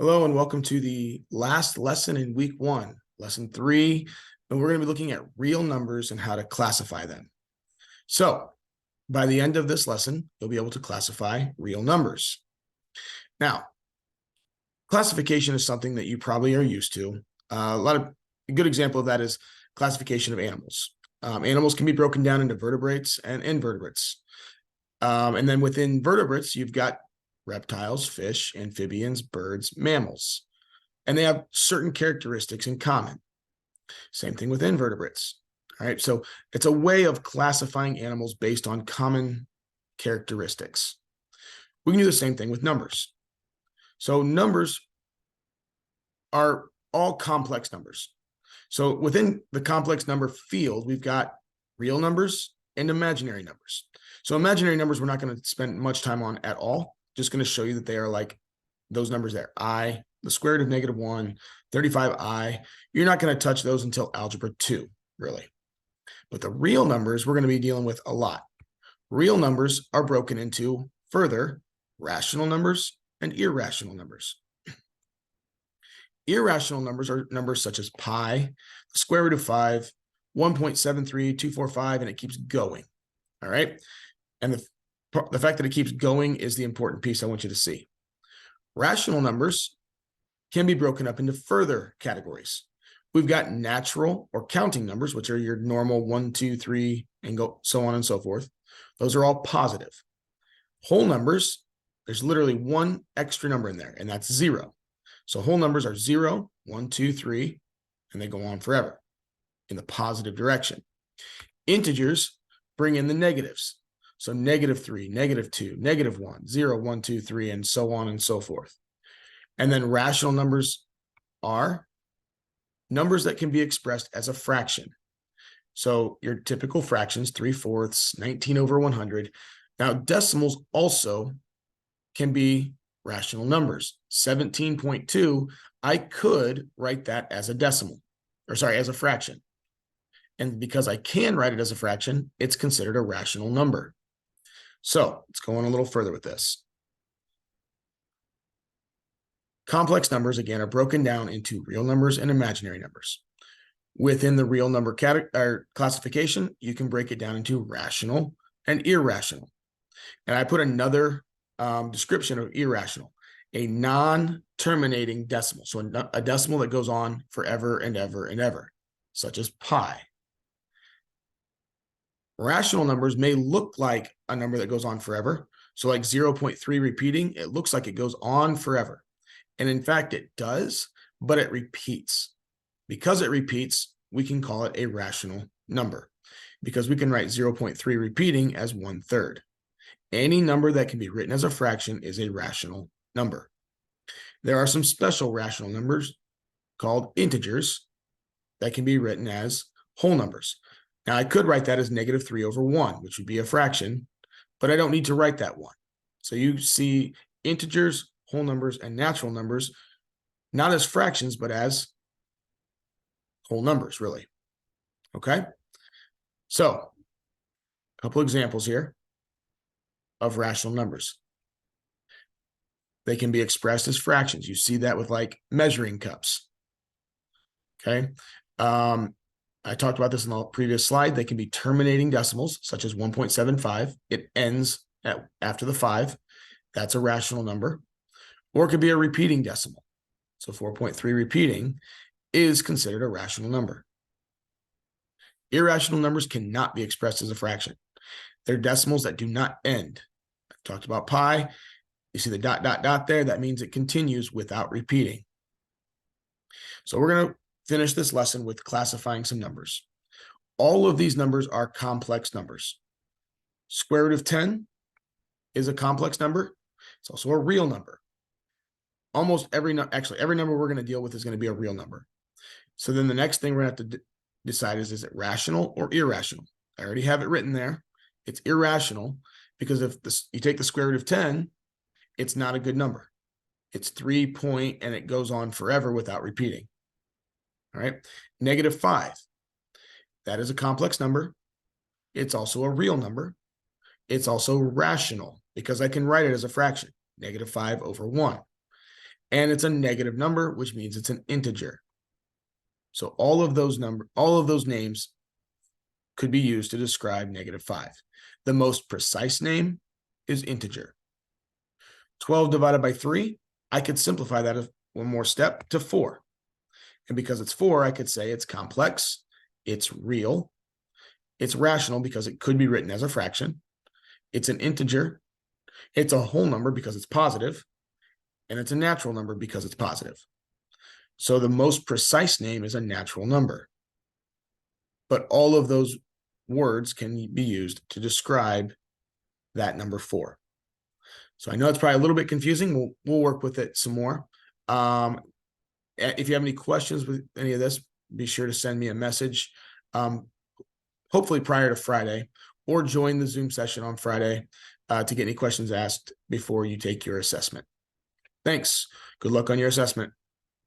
Hello and welcome to the last lesson in week 1, lesson 3, and we're going to be looking at real numbers and how to classify them. So by the end of this lesson, you'll be able to classify real numbers. Now, classification is something that you probably are used to. A good example of that is classification of animals. Animals can be broken down into vertebrates and invertebrates. And then within vertebrates, you've got reptiles, fish, amphibians, birds, mammals, and they have certain characteristics in common. Same thing with invertebrates. All right, so it's a way of classifying animals based on common characteristics. We can do the same thing with numbers. So numbers are all complex numbers. So within the complex number field, we've got real numbers and imaginary numbers. So imaginary numbers we're not going to spend much time on at all. Just going to show you that they are like those numbers there. I, the square root of -1, 35i. You're not going to touch those until algebra 2, really. But the real numbers we're going to be dealing with a lot. Real numbers are broken into further rational numbers and irrational numbers. Irrational numbers are numbers such as pi, the square root of 5, 1.73245, and it keeps going. All right. And the fact that it keeps going is the important piece I want you to see. Rational numbers can be broken up into further categories. We've got natural or counting numbers, which are your normal 1, 2, 3, and go so on and so forth. Those are all positive. Whole numbers, there's literally one extra number in there, and that's 0. So whole numbers are 0, 1, 2, 3, and they go on forever in the positive direction. Integers bring in the negatives. So -3, -2, -1, 0, 1, 2, 3, and so on and so forth. And then rational numbers are numbers that can be expressed as a fraction. So your typical fractions, 3/4, 19/100. Now decimals also can be rational numbers. 17.2, I could write that as a decimal, or sorry, as a fraction. And because I can write it as a fraction, it's considered a rational number. So let's go on a little further with this. Complex numbers, again, are broken down into real numbers and imaginary numbers. Within the real number classification, you can break it down into rational and irrational. And I put another description of irrational, a non-terminating decimal. So a decimal that goes on forever and ever and ever, such as pi. Rational numbers may look like a number that goes on forever. So like 0.3 repeating, it looks like it goes on forever. And in fact, it does, but it repeats. Because it repeats, we can call it a rational number because we can write 0.3 repeating as 1/3. Any number that can be written as a fraction is a rational number. There are some special rational numbers called integers that can be written as whole numbers. Now, I could write that as -3/1, which would be a fraction, but I don't need to write that one. So you see integers, whole numbers, and natural numbers, not as fractions, but as whole numbers, really. Okay? So, a couple examples here of rational numbers. They can be expressed as fractions. You see that with like measuring cups. Okay? I talked about this in the previous slide. They can be terminating decimals, such as 1.75. It ends after the 5. That's a rational number. Or it could be a repeating decimal. So 4.3 repeating is considered a rational number. Irrational numbers cannot be expressed as a fraction. They're decimals that do not end. I talked about pi. You see the ... there. That means it continues without repeating. So we're going to finish this lesson with classifying some numbers. All of these numbers are complex numbers. Square root of 10 is a complex number. It's also a real number. Almost every number we're going to deal with is going to be a real number. So then the next thing we're going to have to decide is it rational or irrational? I already have it written there. It's irrational because if you take the square root of 10, it's not a good number. It's 3 and it goes on forever without repeating. All right, -5. That is a complex number. It's also a real number. It's also rational because I can write it as a fraction, -5/1. and it's a negative number, which means it's an integer. So all of those names could be used to describe -5. The most precise name is integer. 12 divided by 3, I could simplify that one more step to 4. And because it's 4, I could say it's complex, it's real, it's rational because it could be written as a fraction, it's an integer, it's a whole number because it's positive, and it's a natural number because it's positive. So the most precise name is a natural number. But all of those words can be used to describe that number 4. So I know it's probably a little bit confusing. We'll work with it some more. If you have any questions with any of this, be sure to send me a message, hopefully prior to Friday, or join the Zoom session on Friday to get any questions asked before you take your assessment. Thanks. Good luck on your assessment.